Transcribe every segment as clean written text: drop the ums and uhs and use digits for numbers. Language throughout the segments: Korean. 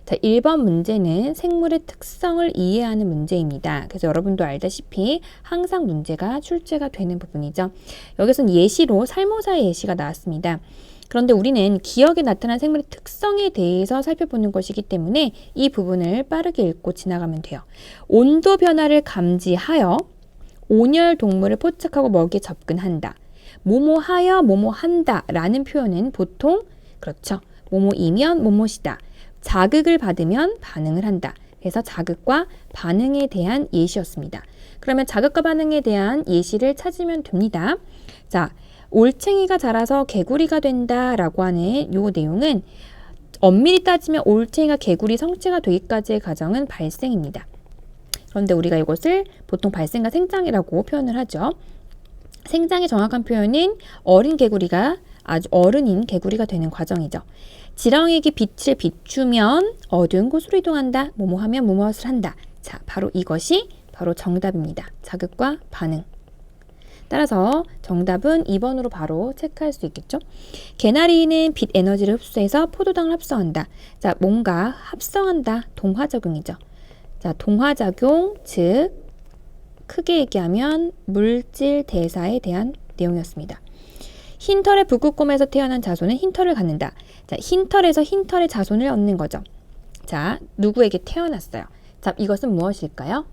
자, 1번 문제는 생물의 특성을 이해하는 문제입니다. 그래서 여러분도 알다시피 항상 문제가 출제가 되는 부분이죠. 여기서는 예시로 살모사의 예시가 나왔습니다. 그런데 우리는 기억에 나타난 생물의 특성에 대해서 살펴보는 것이기 때문에 이 부분을 빠르게 읽고 지나가면 돼요. 온도 변화를 감지하여 온열 동물을 포착하고 먹이에 접근한다. 뭐뭐하여 뭐뭐한다 라는 표현은 보통 그렇죠. 뭐뭐이면 뭐뭐시다. 자극을 받으면 반응을 한다. 그래서 자극과 반응에 대한 예시였습니다. 그러면 자극과 반응에 대한 예시를 찾으면 됩니다. 자, 올챙이가 자라서 개구리가 된다라고 하는 요 내용은 엄밀히 따지면 올챙이가 개구리 성체가 되기까지의 과정은 발생입니다. 그런데 우리가 이것을 보통 발생과 생장이라고 표현을 하죠. 생장의 정확한 표현은 어린 개구리가 아주 어른인 개구리가 되는 과정이죠. 지렁이에게 빛을 비추면 어두운 곳으로 이동한다. 뭐뭐 하면 무엇을 한다. 자, 바로 이것이 바로 정답입니다. 자극과 반응. 따라서 정답은 2번으로 바로 체크할 수 있겠죠. 개나리는 빛 에너지를 흡수해서 포도당을 합성한다. 자, 뭔가 합성한다. 동화작용이죠. 자, 동화작용, 즉 크게 얘기하면 물질 대사에 대한 내용이었습니다. 흰털의 북극곰에서 태어난 자손은 흰털을 갖는다. 자, 흰털에서 흰털의 자손을 얻는 거죠. 자, 누구에게 태어났어요? 자, 이것은 무엇일까요?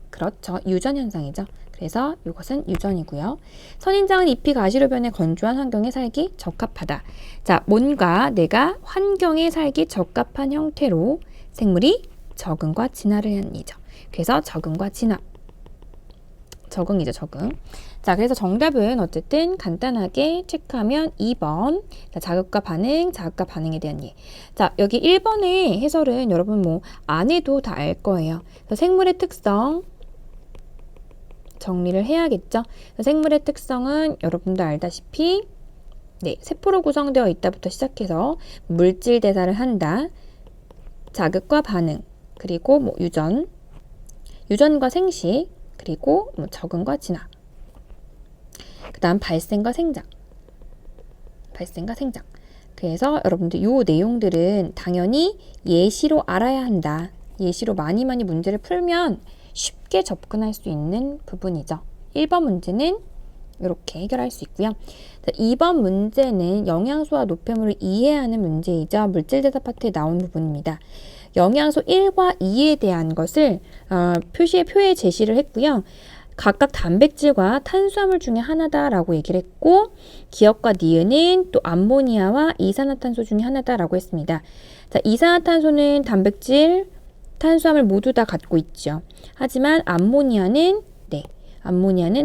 그렇죠. 유전현상이죠. 그래서 이것은 유전이고요. 선인장은 잎이 가시로 변해 건조한 환경에 살기 적합하다. 자, 뭔가 내가 환경에 살기 적합한 형태로 생물이 적응과 진화를 하는 이죠. 그래서 적응과 진화. 적응이죠, 적응. 자, 그래서 정답은 어쨌든 간단하게 체크하면 2번. 자, 자극과 반응, 자극과 반응에 대한 예. 자, 여기 1번의 해설은 여러분 뭐 안 해도 다 알 거예요. 그래서 생물의 특성 정리를 해야겠죠. 생물의 특성은 여러분도 알다시피 네, 세포로 구성되어 있다부터 시작해서 물질 대사를 한다. 자극과 반응, 그리고 뭐 유전과 생식, 그리고 뭐 적응과 진화. 그 다음 발생과 생장. 그래서 여러분들 이 내용들은 당연히 예시로 알아야 한다. 예시로 많이 문제를 풀면 쉽게 접근할 수 있는 부분이죠. 1번 문제는 이렇게 해결할 수 있고요. 2번 문제는 영양소와 노폐물을 이해하는 문제이죠. 물질대사 파트에 나온 부분입니다. 영양소 1과 2에 대한 것을 표에 제시를 했고요. 각각 단백질과 탄수화물 중에 하나다라고 얘기를 했고, 기억과 니은은 또 암모니아와 이산화탄소 중에 하나다라고 했습니다. 자, 이산화탄소는 단백질, 탄수화물 모두 다 갖고 있죠. 하지만 암모니아는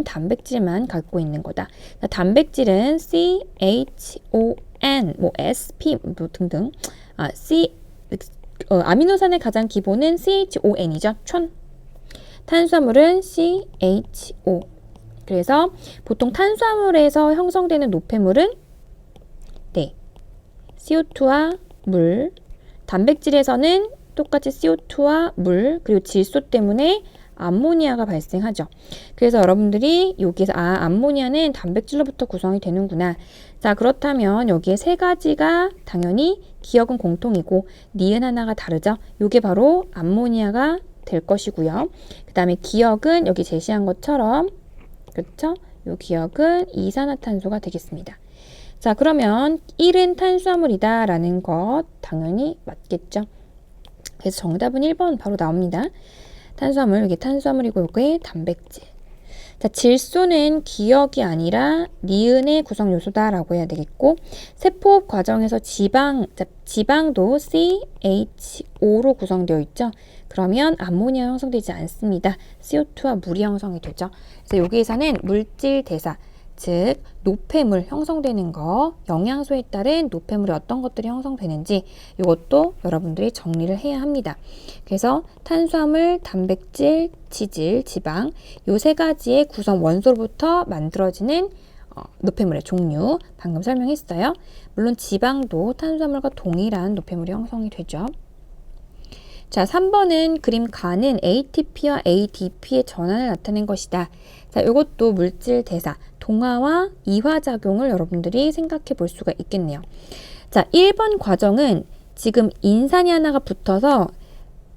단백질만 갖고 있는 거다. 자, 단백질은 CHON, 뭐 SP 뭐 등등. 아미노산의 가장 기본은 CHON이죠. 탄수화물은 CHO. 그래서 보통 탄수화물에서 형성되는 노폐물은 CO2와 물. 단백질에서는 똑같이 CO2와 물, 그리고 질소 때문에 암모니아가 발생하죠. 그래서 여러분들이 여기서 암모니아는 단백질로부터 구성이 되는구나. 자, 그렇다면 여기에 세 가지가 당연히 기억은 공통이고 니은 하나가 다르죠. 이게 바로 암모니아가 될 것이고요. 그 다음에 기억은 여기 제시한 것처럼 그렇죠? 이 기억은 이산화탄소가 되겠습니다. 자, 그러면 1은 탄수화물이다 라는 것 당연히 맞겠죠. 그래서 정답은 1번 바로 나옵니다. 탄수화물, 이게 탄수화물이고 이게 단백질. 자, 질소는 기억이 아니라 니은의 구성 요소다라고 해야 되겠고, 세포 과정에서 지방도 CHO로 구성되어 있죠. 그러면 암모니아 형성되지 않습니다. CO2와 물이 형성이 되죠. 그래서 여기에서는 물질 대사, 즉 노폐물 형성되는 거, 영양소에 따른 노폐물이 어떤 것들이 형성되는지 이것도 여러분들이 정리를 해야 합니다. 그래서 탄수화물, 단백질, 지질, 지방 요 세 가지의 구성 원소로부터 만들어지는 노폐물의 종류 방금 설명했어요. 물론 지방도 탄수화물과 동일한 노폐물이 형성이 되죠. 자, 3번은 그림 가는 ATP와 ADP의 전환을 나타낸 것이다. 자, 이것도 물질 대사, 동화와 이화작용을 여러분들이 생각해 볼 수가 있겠네요. 자, 1번 과정은 지금 인산이 하나가 붙어서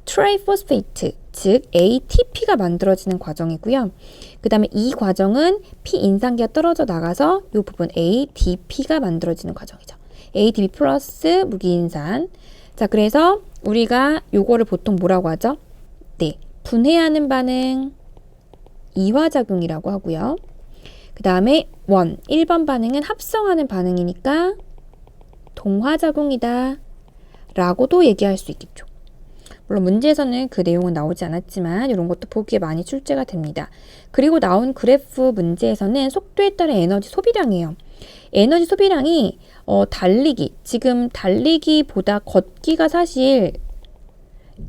트라이포스페이트, 즉 ATP가 만들어지는 과정이고요. 그 다음에 이 과정은 피인산기가 떨어져 나가서 이 부분 ADP가 만들어지는 과정이죠. ADP 플러스 무기인산. 자, 그래서 우리가 요거를 보통 뭐라고 하죠? 네, 분해하는 반응 이화작용이라고 하고요. 그 다음에 1번 반응은 합성하는 반응이니까 동화작용이다 라고도 얘기할 수 있겠죠. 물론 문제에서는 그 내용은 나오지 않았지만 이런 것도 보기에 많이 출제가 됩니다. 그리고 나온 그래프 문제에서는 속도에 따른 에너지 소비량이에요. 에너지 소비량이 지금 달리기보다 걷기가 사실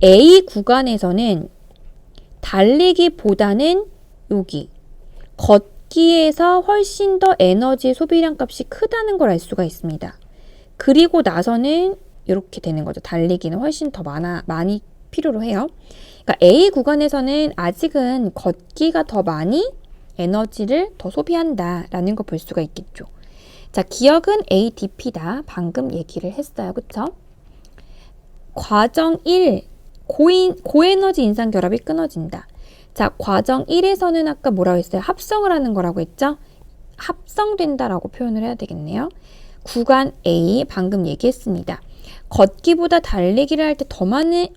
A 구간에서는 달리기보다는 여기 걷기에서 훨씬 더 에너지 소비량 값이 크다는 걸 알 수가 있습니다. 그리고 나서는 이렇게 되는 거죠. 달리기는 훨씬 더 많이 필요로 해요. 그러니까 A 구간에서는 아직은 걷기가 더 많이 에너지를 더 소비한다라는 거 볼 수가 있겠죠. 자, 기억은 ADP다. 방금 얘기를 했어요. 그쵸? 과정 1, 고에너지 인산 결합이 끊어진다. 자, 과정 1에서는 아까 뭐라고 했어요? 합성을 하는 거라고 했죠? 합성된다라고 표현을 해야 되겠네요. 구간 A, 방금 얘기했습니다. 걷기보다 달리기를 할 때 더 많은,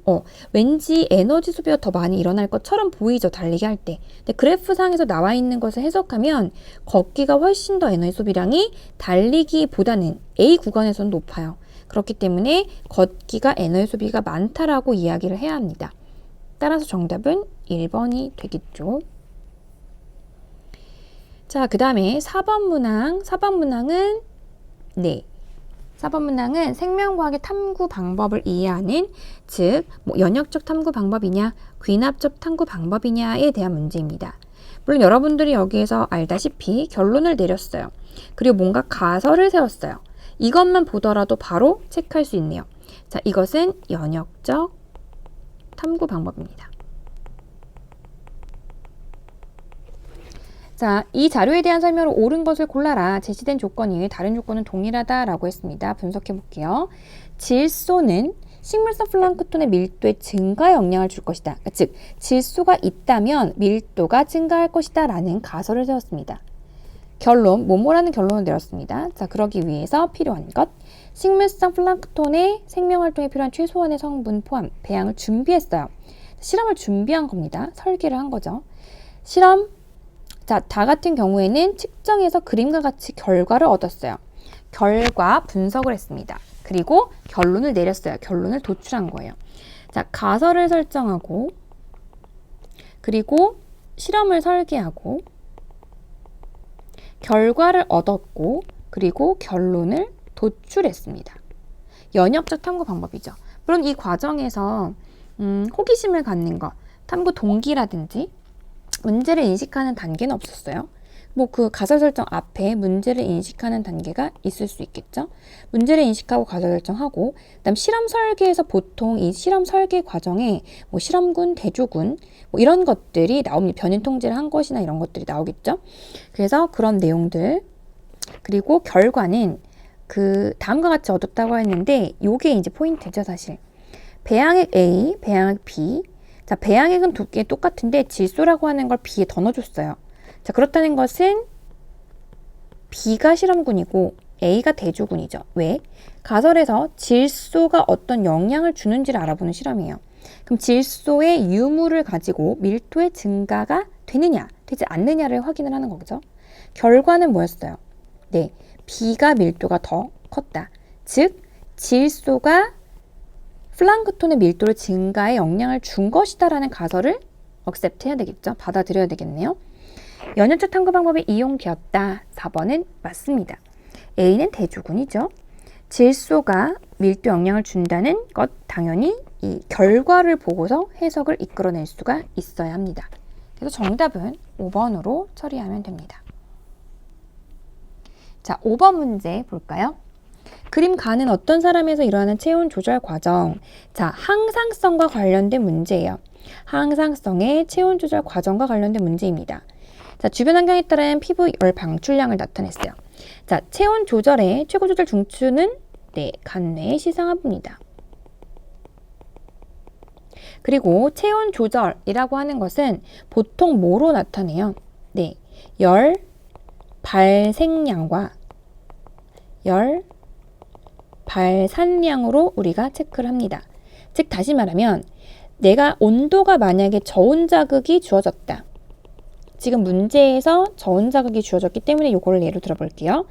왠지 에너지 소비가 더 많이 일어날 것처럼 보이죠, 달리기 할 때. 근데 그래프상에서 나와 있는 것을 해석하면 걷기가 훨씬 더 에너지 소비량이 달리기보다는 A 구간에서는 높아요. 그렇기 때문에 걷기가 에너지 소비가 많다라고 이야기를 해야 합니다. 따라서 정답은 1번이 되겠죠. 자, 그 다음에 4번 문항. 4번 문항은 생명과학의 탐구 방법을 이해하는, 즉 연역적 탐구 방법이냐 귀납적 탐구 방법이냐에 대한 문제입니다. 물론 여러분들이 여기에서 알다시피 결론을 내렸어요. 그리고 뭔가 가설을 세웠어요. 이것만 보더라도 바로 체크할 수 있네요. 자, 이것은 연역적 탐구 방법입니다. 자, 이 자료에 대한 설명으로 옳은 것을 골라라. 제시된 조건 이외에 다른 조건은 동일하다라고 했습니다. 분석해 볼게요. 질소는 식물성 플랑크톤의 밀도의 증가에 영향을 줄 것이다. 즉, 질소가 있다면 밀도가 증가할 것이다 라는 가설을 세웠습니다. 결론, 뭐뭐라는 결론을 내렸습니다. 자, 그러기 위해서 필요한 것, 식물성 플랑크톤의 생명활동에 필요한 최소한의 성분 포함, 배양을 준비했어요. 실험을 준비한 겁니다. 설계를 한 거죠. 실험, 자, 다 같은 경우에는 측정해서 그림과 같이 결과를 얻었어요. 결과 분석을 했습니다. 그리고 결론을 내렸어요. 결론을 도출한 거예요. 자, 가설을 설정하고, 그리고 실험을 설계하고, 결과를 얻었고, 그리고 결론을 도출했습니다. 연역적 탐구 방법이죠. 물론 이 과정에서 호기심을 갖는 것, 탐구 동기라든지 문제를 인식하는 단계는 없었어요. 그 가설 설정 앞에 문제를 인식하는 단계가 있을 수 있겠죠. 문제를 인식하고 가설 설정하고, 그다음 실험 설계에서 보통 이 실험 설계 과정에 실험군, 대조군 이런 것들이 나옵니다. 변인 통제를 한 것이나 이런 것들이 나오겠죠. 그래서 그런 내용들, 그리고 결과는 그 다음과 같이 얻었다고 했는데 요게 이제 포인트죠, 사실. 배양액 A, 배양액 B. 자, 배양액은 두 개 똑같은데 질소라고 하는 걸 B에 더 넣어줬어요. 자, 그렇다는 것은 B가 실험군이고 A가 대조군이죠. 왜? 가설에서 질소가 어떤 영향을 주는지를 알아보는 실험이에요. 그럼 질소의 유무를 가지고 밀도의 증가가 되느냐, 되지 않느냐를 확인을 하는 거죠. 결과는 뭐였어요? 네, B가 밀도가 더 컸다. 즉, 질소가 플랑크톤의 밀도를 증가에 영향을 준 것이다라는 가설을 accept 해야 되겠죠. 받아들여야 되겠네요. 연역적 탐구 방법이 이용되었다. 4번은 맞습니다. A는 대조군이죠. 질소가 밀도 영향을 준다는 것, 당연히 이 결과를 보고서 해석을 이끌어낼 수가 있어야 합니다. 그래서 정답은 5번으로 처리하면 됩니다. 자, 5번 문제 볼까요? 그림 가는 어떤 사람에서 일어나는 체온 조절 과정. 자, 항상성과 관련된 문제예요. 항상성의 체온 조절 과정과 관련된 문제입니다. 자, 주변 환경에 따른 피부 열 방출량을 나타냈어요. 자, 체온 조절의 최고 조절 중추는 네, 간뇌의 시상하부입니다. 그리고 체온 조절이라고 하는 것은 보통 뭐로 나타내요? 네, 열 발생량과 열 발산량으로 우리가 체크를 합니다. 즉 다시 말하면 내가 온도가 만약에 저온 자극이 주어졌다. 지금 문제에서 저온 자극이 주어졌기 때문에 이거를 예로 들어볼게요.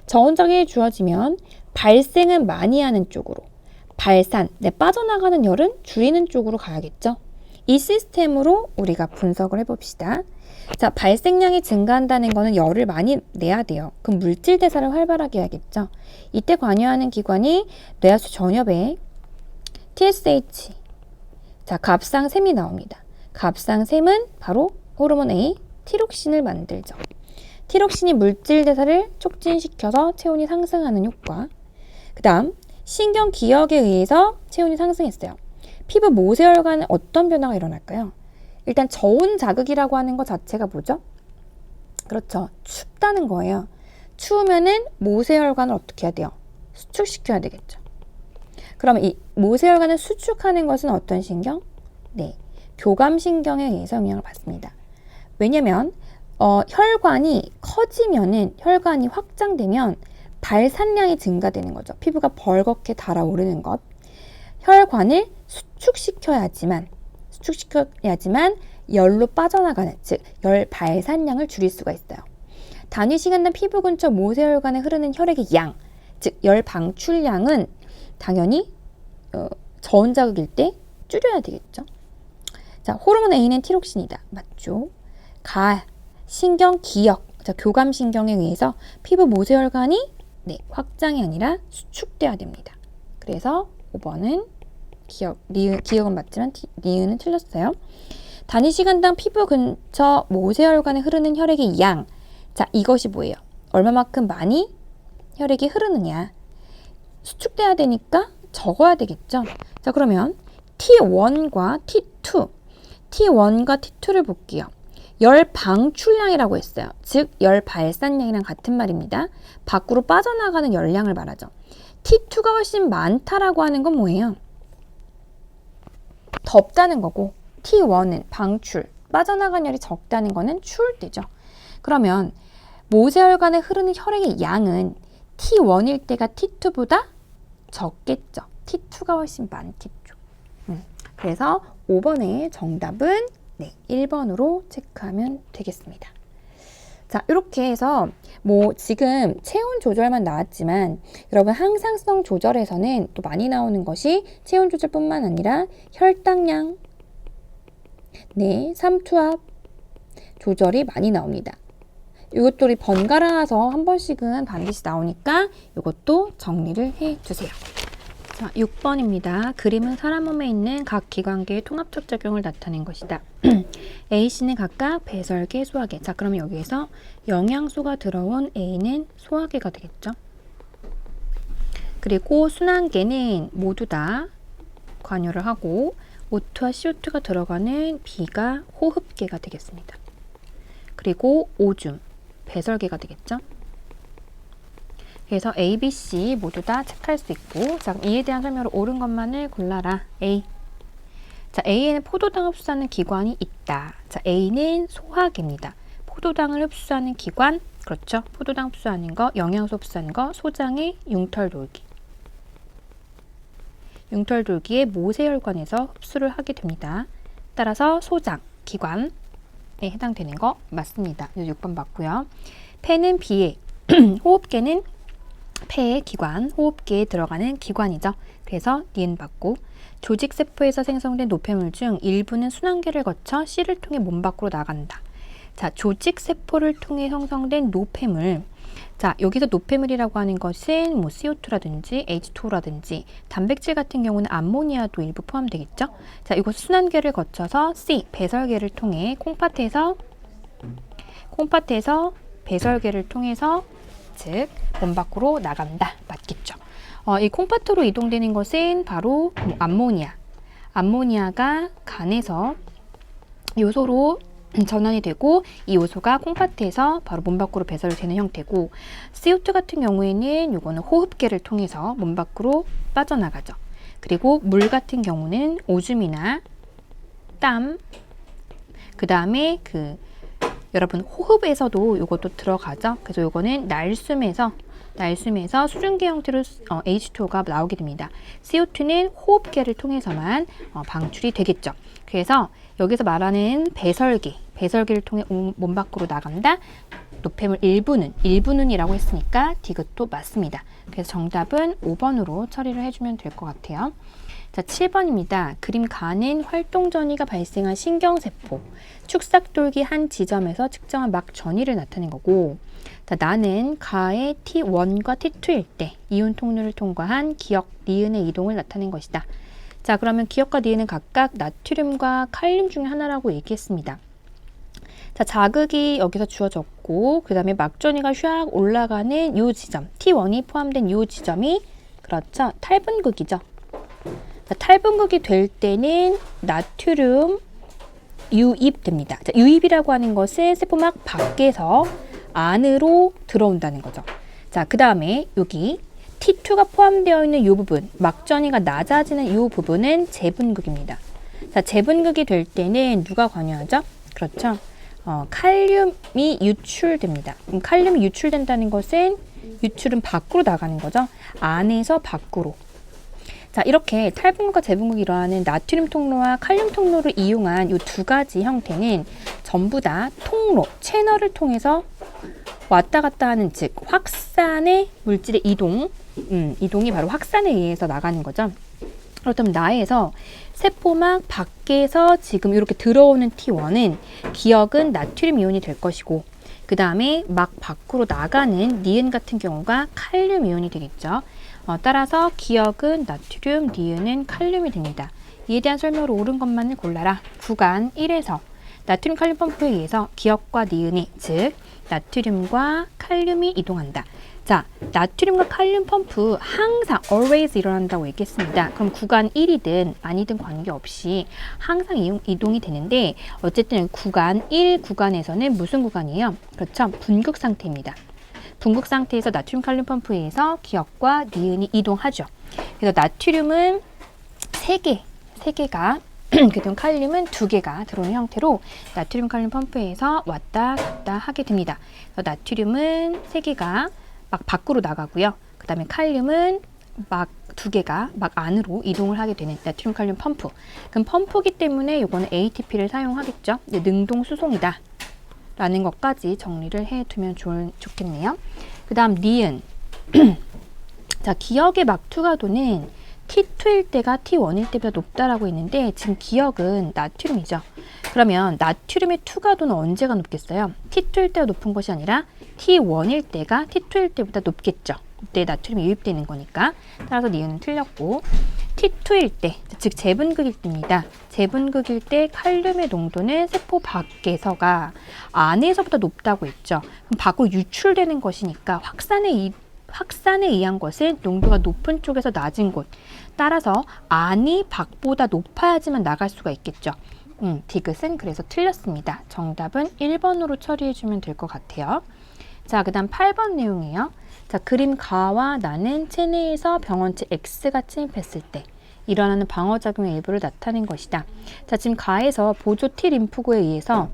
저온 자극이 주어지면 발생은 많이 하는 쪽으로, 발산, 빠져나가는 열은 줄이는 쪽으로 가야겠죠. 이 시스템으로 우리가 분석을 해봅시다. 자, 발생량이 증가한다는 거는 열을 많이 내야 돼요. 그럼 물질 대사를 활발하게 해야겠죠. 이때 관여하는 기관이 뇌하수 전엽에 TSH, 자, 갑상샘이 나옵니다. 갑상샘은 바로 호르몬 A, 티록신을 만들죠. 티록신이 물질 대사를 촉진시켜서 체온이 상승하는 효과. 그 다음 신경기억에 의해서 체온이 상승했어요. 피부 모세혈관은 어떤 변화가 일어날까요? 일단 저온 자극이라고 하는 것 자체가 뭐죠? 그렇죠. 춥다는 거예요. 추우면은 모세혈관을 어떻게 해야 돼요? 수축시켜야 되겠죠. 그럼 이 모세혈관을 수축하는 것은 어떤 신경? 네, 교감신경에 의해서 영향을 받습니다. 왜냐면 혈관이 커지면은, 혈관이 확장되면 발산량이 증가되는 거죠. 피부가 벌겋게 달아오르는 것. 혈관을 수축시켜야지만 열로 빠져나가는, 즉 열 발산량을 줄일 수가 있어요. 단위 시간당 피부 근처 모세혈관에 흐르는 혈액의 양, 즉 열 방출량은 당연히 저온 자극일 때 줄여야 되겠죠. 자, 호르몬 A는 티록신이다. 맞죠? 신경기억, 자, 교감신경에 의해서 피부 모세혈관이 확장이 아니라 수축돼야 됩니다. 그래서 5번은 기억은 맞지만 니은은 틀렸어요. 단위 시간당 피부 근처 모세혈관에 흐르는 혈액의 양. 자, 이것이 뭐예요? 얼마만큼 많이 혈액이 흐르느냐. 수축돼야 되니까 적어야 되겠죠. 자, 그러면 T1과 T2를 볼게요. 열 방출량이라고 했어요. 즉, 열 발산량이랑 같은 말입니다. 밖으로 빠져나가는 열량을 말하죠. T2가 훨씬 많다라고 하는 건 뭐예요? 덥다는 거고, T1은 방출, 빠져나간 열이 적다는 거는 추울 때죠. 그러면 모세혈관에 흐르는 혈액의 양은 T1일 때가 T2보다 적겠죠. T2가 훨씬 많겠죠. 그래서 5번의 정답은 1번으로 체크하면 되겠습니다. 자, 이렇게 해서 지금 체온 조절만 나왔지만 여러분 항상성 조절에서는 또 많이 나오는 것이 체온 조절뿐만 아니라 혈당량, 삼투압 조절이 많이 나옵니다. 이것도 우리 번갈아서 한 번씩은 반드시 나오니까 이것도 정리를 해주세요. 자, 6번입니다. 그림은 사람 몸에 있는 각 기관계의 통합적 작용을 나타낸 것이다. A씨는 각각 배설계, 소화계. 자, 그러면 여기에서 영양소가 들어온 A는 소화계가 되겠죠. 그리고 순환계는 모두 다 관여를 하고 O2와 CO2가 들어가는 B가 호흡계가 되겠습니다. 그리고 오줌, 배설계가 되겠죠. 그래서 A, B, C 모두 다 체크할 수 있고, 자, 그럼 이에 대한 설명으로 옳은 것만을 골라라. A. 자, A에는 포도당 흡수하는 기관이 있다. 자, A는 소화계입니다. 포도당을 흡수하는 기관, 그렇죠. 포도당 흡수하는 거, 영양소 흡수하는 거, 소장의 융털돌기. 융털돌기의 모세혈관에서 흡수를 하게 됩니다. 따라서 소장, 기관에 해당되는 거 맞습니다. 6번 맞고요. 폐는 비의, 호흡계는 폐의 기관, 호흡기에 들어가는 기관이죠. 그래서 니은 받고, 조직세포에서 생성된 노폐물 중 일부는 순환계를 거쳐 C를 통해 몸 밖으로 나간다. 자, 조직세포를 통해 형성된 노폐물. 자, 여기서 노폐물이라고 하는 것은 CO2라든지 H2O라든지 단백질 같은 경우는 암모니아도 일부 포함되겠죠. 자, 이것 순환계를 거쳐서 C, 배설계를 통해 콩팥에서 배설계를 통해서 즉 몸 밖으로 나간다. 맞겠죠. 이 콩팥으로 이동되는 것은 바로 암모니아가 간에서 요소로 전환이 되고 이 요소가 콩팥에서 바로 몸 밖으로 배설되는 형태고, CO2 같은 경우에는 요거는 호흡계를 통해서 몸 밖으로 빠져나가죠. 그리고 물 같은 경우는 오줌이나 땀, 그 다음에 여러분 호흡에서도 요것도 들어가죠. 그래서 요거는 날숨에서 수증기 형태로 H2O가 나오게 됩니다. CO2는 호흡기를 통해서만 방출이 되겠죠. 그래서 여기서 말하는 배설기를 통해 몸 밖으로 나간다. 노폐물 일부는이라고 했으니까 디귿도 맞습니다. 그래서 정답은 5번으로 처리를 해주면 될 것 같아요. 자, 7번입니다. 그림 가는 활동전이가 발생한 신경세포, 축삭돌기 한 지점에서 측정한 막 전이를 나타낸 거고, 자, 나는 가의 T1과 T2일 때 이온 통로를 통과한 기역, 니은의 이동을 나타낸 것이다. 자, 그러면 기역과 니은은 각각 나트륨과 칼륨 중에 하나라고 얘기했습니다. 자, 자극이 여기서 주어졌고, 그 다음에 막전이가 샥 올라가는 이 지점, T1이 포함된 이 지점이, 그렇죠, 탈분극이죠. 자, 탈분극이 될 때는 나트륨 유입됩니다. 자, 유입이라고 하는 것은 세포막 밖에서 안으로 들어온다는 거죠. 자, 그 다음에 여기 T2가 포함되어 있는 이 부분, 막전이가 낮아지는 이 부분은 재분극입니다. 자, 재분극이 될 때는 누가 관여하죠? 그렇죠. 칼륨이 유출됩니다. 칼륨이 유출된다는 것은 유출은 밖으로 나가는 거죠. 안에서 밖으로. 자, 이렇게 탈분극과 재분극이 일어나는 나트륨 통로와 칼륨 통로를 이용한 이 두 가지 형태는 전부 다 통로, 채널을 통해서 왔다 갔다 하는, 즉 확산의 물질의 이동이 바로 확산에 의해서 나가는 거죠. 그렇다면 나에서 세포막 밖에서 지금 이렇게 들어오는 T1은 기역은 나트륨 이온이 될 것이고, 그 다음에 막 밖으로 나가는 니은 같은 경우가 칼륨 이온이 되겠죠. 따라서 기역은 나트륨, 니은은 칼륨이 됩니다. 이에 대한 설명으로 옳은 것만을 골라라. 구간 1에서 나트륨 칼륨 펌프에 의해서 기역과 니은이, 즉 나트륨과 칼륨이 이동한다. 자, 나트륨과 칼륨 펌프 항상 always 일어난다고 얘기했습니다. 그럼 구간 1이든 아니든 관계없이 항상 이동이 되는데, 어쨌든 구간 1 구간에서는 무슨 구간이에요? 그렇죠, 분극 상태입니다. 분극 상태에서 나트륨 칼륨 펌프에 의해서 기역과 니은이 이동하죠. 그래서 나트륨은 3개가 그다음 칼륨은 2개가 들어오는 형태로 나트륨 칼륨 펌프에서 왔다 갔다 하게 됩니다. 그래서 나트륨은 3개가 막 밖으로 나가고요. 그 다음에 칼륨은 막 2개가 막 안으로 이동을 하게 되는 나트륨 칼륨 펌프. 그럼 펌프기 때문에 이거는 ATP를 사용하겠죠. 능동 수송이다 라는 것까지 정리를 해두면 좋겠네요. 그 다음 니은. 자, 기역의 막투가도는 T2일 때가 T1일 때보다 높다라고 했는데, 지금 기역은 나트륨이죠. 그러면 나트륨의 투가도는 언제가 높겠어요? T2일 때가 높은 것이 아니라 T1일 때가 T2일 때보다 높겠죠. 그때 나트륨이 유입되는 거니까. 따라서 니은은 틀렸고, T2일 때, 즉 재분극일 때입니다. 재분극일 때 칼륨의 농도는 세포 밖에서가 안에서보다 높다고 했죠. 그럼 밖으로 유출되는 것이니까 확산에 의한 것은 농도가 높은 쪽에서 낮은 곳. 따라서 안이 밖보다 높아야지만 나갈 수가 있겠죠. 디귿은 그래서 틀렸습니다. 정답은 1번으로 처리해주면 될 것 같아요. 자, 그 다음 8번 내용이에요. 자, 그림 가와 나는 체내에서 병원체 X가 침입했을 때 일어나는 방어작용의 일부를 나타낸 것이다. 자, 지금 가에서 보조 T 림프구에 의해서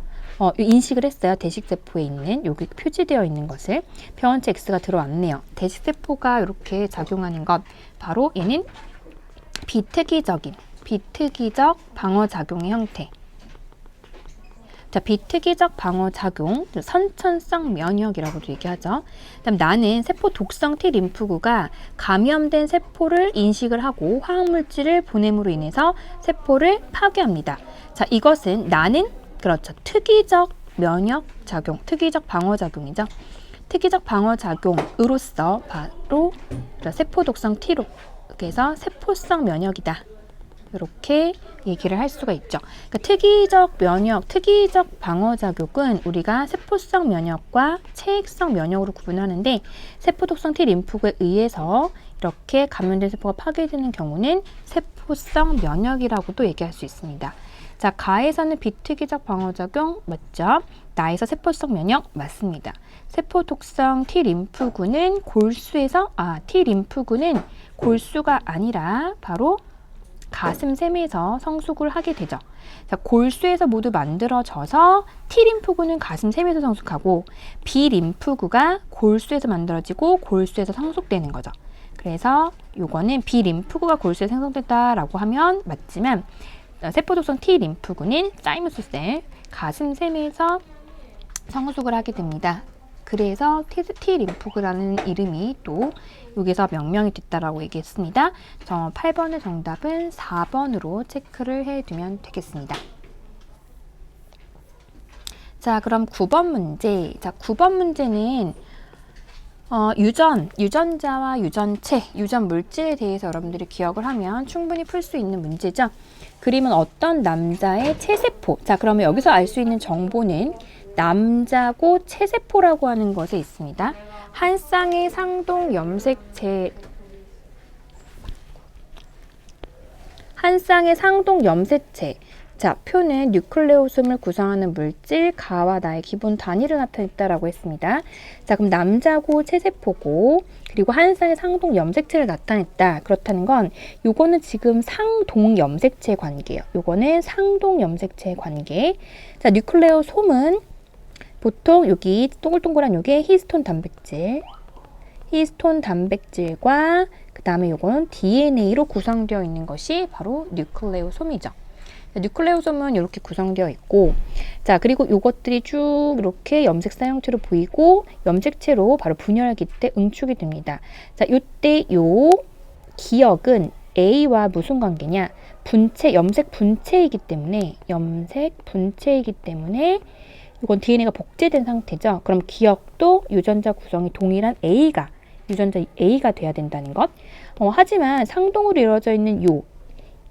인식을 했어요. 대식세포에 있는, 여기 표지되어 있는 것을. 병원체 X가 들어왔네요. 대식세포가 이렇게 작용하는 것, 바로 얘는 비특이적 방어작용의 형태. 자, 비특이적 방어작용, 선천성 면역이라고도 얘기하죠. 그다음 나는 세포 독성 T 림프구가 감염된 세포를 인식을 하고 화학물질을 보냄으로 인해서 세포를 파괴합니다. 자, 이것은 나는, 그렇죠, 특이적 면역작용, 특이적 방어작용이죠. 특이적 방어작용으로서 바로 세포 독성 T로, 그래서 세포성 면역이다. 이렇게 얘기를 할 수가 있죠. 그러니까 특이적 면역, 특이적 방어작용은 우리가 세포성 면역과 체액성 면역으로 구분하는데, 세포독성 T 림프구에 의해서 이렇게 감염된 세포가 파괴되는 경우는 세포성 면역이라고도 얘기할 수 있습니다. 자, 가에서는 비특이적 방어작용 맞죠? 나에서 세포성 면역 맞습니다. 세포독성 T 림프구는 T 림프구는 골수가 아니라 바로 가슴샘에서 성숙을 하게 되죠. 자, 골수에서 모두 만들어져서 T림프구는 가슴샘에서 성숙하고 B림프구가 골수에서 만들어지고 골수에서 성숙되는 거죠. 그래서 요거는 B림프구가 골수에 생성됐다라고 하면 맞지만 세포독성 T림프구는 사이머스셀 가슴샘에서 성숙을 하게 됩니다. 그래서 T림프구라는 이름이 또 여기서 명명이 됐다라고 얘기했습니다. 8번의 정답은 4번으로 체크를 해두면 되겠습니다. 자, 그럼 9번 문제. 자, 9번 문제는 유전자와 유전체, 유전 물질에 대해서 여러분들이 기억을 하면 충분히 풀 수 있는 문제죠. 그림은 어떤 남자의 체세포. 자, 그러면 여기서 알 수 있는 정보는 남자고 체세포라고 하는 것에 있습니다. 한 쌍의 상동 염색체, 자, 표는 뉴클레오솜을 구성하는 물질 가와 나의 기본 단위를 나타냈다라고 했습니다. 자, 그럼 남자고 체세포고 그리고 한 쌍의 상동 염색체를 나타냈다. 그렇다는 건 요거는 지금 상동 염색체 관계예요. 요거는 상동 염색체 관계. 자, 뉴클레오솜은 보통 여기 동글동글한 요게 히스톤 단백질과 그 다음에 요거는 DNA로 구성되어 있는 것이 바로 뉴클레오솜이죠. 뉴클레오솜은 이렇게 구성되어 있고, 자, 그리고 요것들이 쭉 이렇게 염색사 형태로 보이고 염색체로 바로 분열하기 때 응축이 됩니다. 자, 요때 요 기역은 A와 무슨 관계냐? 염색 분체이기 때문에 이건 DNA가 복제된 상태죠. 그럼 기역도 유전자 구성이 동일한 유전자 A가 돼야 된다는 것. 하지만 상동으로 이루어져 있는 요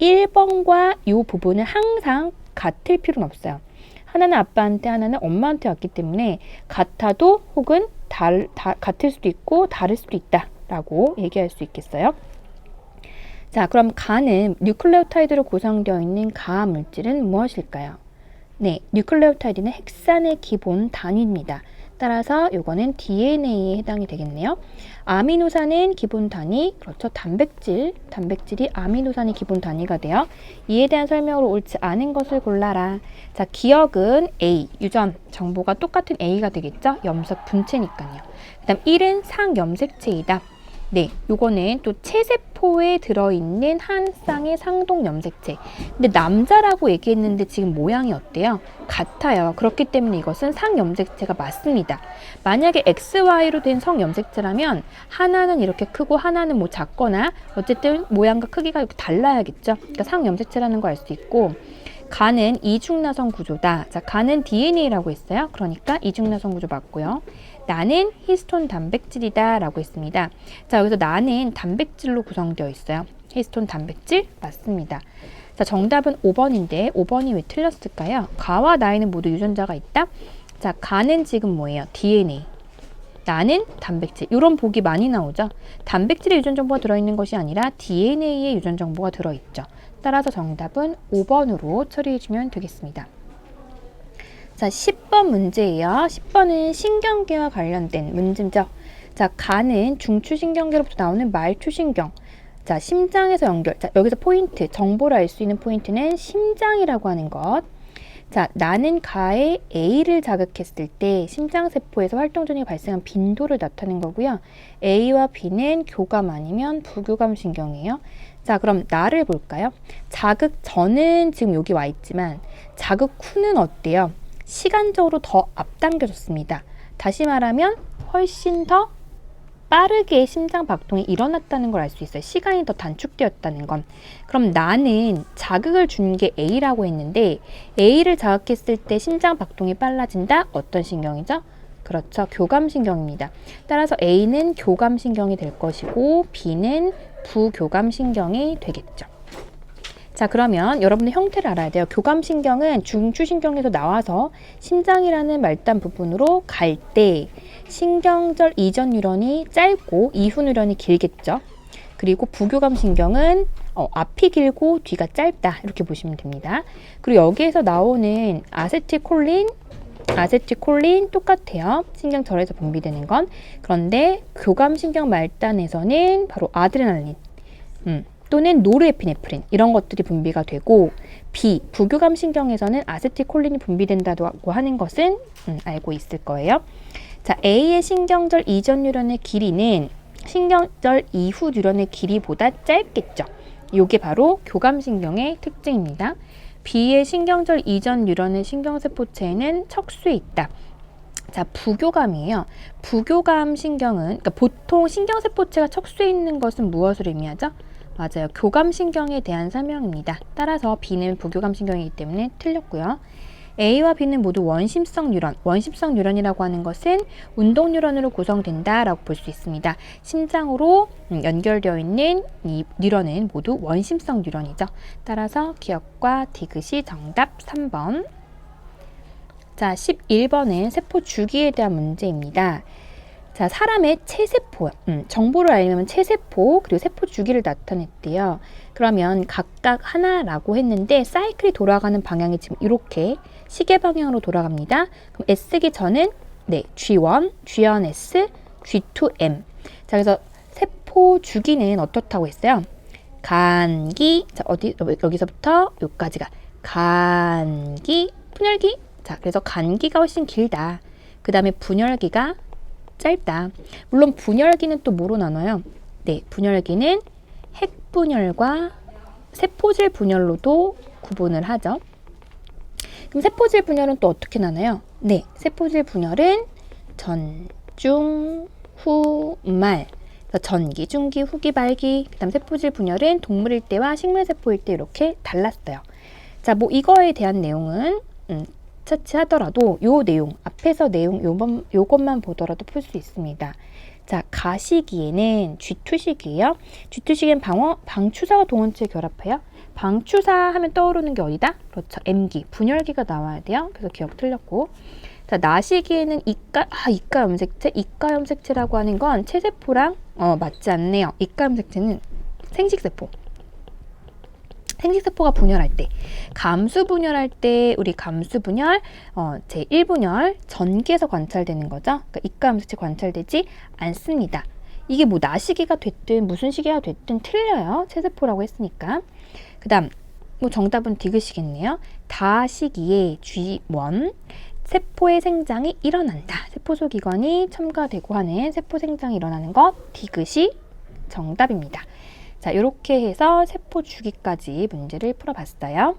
1번과 이 부분은 항상 같을 필요는 없어요. 하나는 아빠한테 하나는 엄마한테 왔기 때문에 같아도 혹은 같을 수도 있고 다를 수도 있다라고 얘기할 수 있겠어요. 자, 그럼 가는 뉴클레오타이드로 구성되어 있는 가 물질은 무엇일까요? 네, 뉴클레오타이드는 헥산의 기본 단위입니다. 따라서 이거는 DNA에 해당이 되겠네요. 아미노산은 기본 단위, 그렇죠. 단백질이 아미노산이 기본 단위가 돼요. 이에 대한 설명으로 옳지 않은 것을 골라라. 자, 기억은 A, 유전 정보가 똑같은 A가 되겠죠. 염색 분체니까요. 그 다음 1은 상염색체이다. 네, 요거는 또 체세포에 들어있는 한 쌍의 상동 염색체. 근데 남자라고 얘기했는데 지금 모양이 어때요? 같아요. 그렇기 때문에 이것은 상염색체가 맞습니다. 만약에 XY로 된 성염색체라면 하나는 이렇게 크고 하나는 뭐 작거나 어쨌든 모양과 크기가 이렇게 달라야겠죠. 그러니까 상염색체라는 걸 알 수 있고, 가는 이중나선 구조다. 자, 가는 DNA라고 했어요. 그러니까 이중나선 구조 맞고요. 나는 히스톤 단백질이다 라고 했습니다. 자, 여기서 나는 단백질로 구성되어 있어요. 히스톤 단백질 맞습니다. 자, 정답은 5번인데 5번이 왜 틀렸을까요? 가와 나에는 모두 유전자가 있다. 자, 가는 지금 뭐예요? DNA. 나는 단백질. 이런 복이 많이 나오죠. 단백질의 유전 정보가 들어있는 것이 아니라 DNA의 유전 정보가 들어있죠. 따라서 정답은 5번으로 처리해주면 되겠습니다. 자, 10번 문제예요. 10번은 신경계와 관련된 문제죠. 자, 간은 중추신경계로부터 나오는 말초신경. 자, 심장에서 연결. 자, 여기서 포인트, 정보를 알 수 있는 포인트는 심장이라고 하는 것. 자, 나는 가에 A를 자극했을 때 심장세포에서 활동 전이 발생한 빈도를 나타낸 거고요. A와 B는 교감 아니면 부교감 신경이에요. 자, 그럼 나를 볼까요? 자극 전은 지금 여기 와 있지만 자극 후는 어때요? 시간적으로 더 앞당겨졌습니다. 다시 말하면 훨씬 더 빠르게 심장 박동이 일어났다는 걸 알 수 있어요. 시간이 더 단축되었다는 건. 그럼 나는 자극을 준 게 A라고 했는데 A를 자극했을 때 심장 박동이 빨라진다? 어떤 신경이죠? 그렇죠. 교감신경입니다. 따라서 A는 교감신경이 될 것이고 B는 부교감신경이 되겠죠. 자, 그러면 여러분의 형태를 알아야 돼요. 교감신경은 중추신경에서 나와서 심장이라는 말단 부분으로 갈 때 신경절 이전 뉴런이 짧고 이후 뉴런이 길겠죠. 그리고 부교감신경은 앞이 길고 뒤가 짧다. 이렇게 보시면 됩니다. 그리고 여기에서 나오는 아세틸콜린 똑같아요. 신경절에서 분비되는 건. 그런데 교감신경 말단에서는 바로 아드레날린. 또는 노르에피네프린 이런 것들이 분비가 되고, B, 부교감 신경에서는 아세틸콜린이 분비된다고 하는 것은 알고 있을 거예요. 자, A의 신경절 이전 뉴런의 길이는 신경절 이후 뉴런의 길이보다 짧겠죠. 이게 바로 교감신경의 특징입니다. B의 신경절 이전 뉴런의 신경세포체에는 척수에 있다. 자, 부교감이에요. 부교감 신경은, 그러니까 보통 신경세포체가 척수에 있는 것은 무엇을 의미하죠? 맞아요. 교감신경에 대한 설명입니다. 따라서 B는 부교감신경이기 때문에 틀렸고요. A와 B는 모두 원심성 뉴런, 원심성 뉴런이라고 하는 것은 운동 뉴런으로 구성된다라고 볼 수 있습니다. 심장으로 연결되어 있는 이 뉴런은 모두 원심성 뉴런이죠. 따라서 기억과 디귿이 정답 3번. 자, 11번은 세포 주기에 대한 문제입니다. 자, 사람의 체세포, 정보를 알려면 체세포 그리고 세포 주기를 나타냈대요. 그러면 각각 하나라고 했는데 사이클이 돌아가는 방향이 지금 이렇게 시계 방향으로 돌아갑니다. 그럼 S기 전은 G1, G1S, G2M. 자, 그래서 세포 주기는 어떻다고 했어요? 간기, 자, 여기서부터 여기까지가 간기, 분열기. 자, 그래서 간기가 훨씬 길다. 그 다음에 분열기가 짧다. 물론 분열기는 또 뭐로 나눠요? 네, 분열기는 핵분열과 세포질 분열로도 구분을 하죠. 그럼 세포질 분열은 또 어떻게 나눠요? 네, 세포질 분열은 전, 중, 후, 말. 전기, 중기, 후기, 말기. 그 다음 세포질 분열은 동물일 때와 식물세포일 때 이렇게 달랐어요. 자, 뭐 이거에 대한 내용은 차치하더라도 요 내용, 앞에서 내용 요것만 보더라도 풀 수 있습니다. 자, 가시기에는 G2식이에요. G2식엔 방추사와 동원체 결합해요. 방추사 하면 떠오르는 게 어디다? 그렇죠. M기, 분열기가 나와야 돼요. 그래서 기억 틀렸고. 자, 나시기에는 이가 염색체? 이가 염색체라고 하는 건 체세포랑 맞지 않네요. 이가 염색체는 생식세포. 생식세포가 분열할 때, 감수 분열할 때 우리 감수 분열 제1분열 전기에서 관찰되는 거죠. 그러니까 이가 염색체 관찰되지 않습니다. 이게 뭐 나시기가 됐든 무슨 시기가 됐든 틀려요. 체세포라고 했으니까. 그 다음 뭐 정답은 디귿이겠네요. 다시기에 G1 세포의 생장이 일어난다. 세포소 기관이 첨가되고 하는 세포 생장이 일어나는 것 디귿이 정답입니다. 자, 이렇게 해서 세포 주기까지 문제를 풀어봤어요.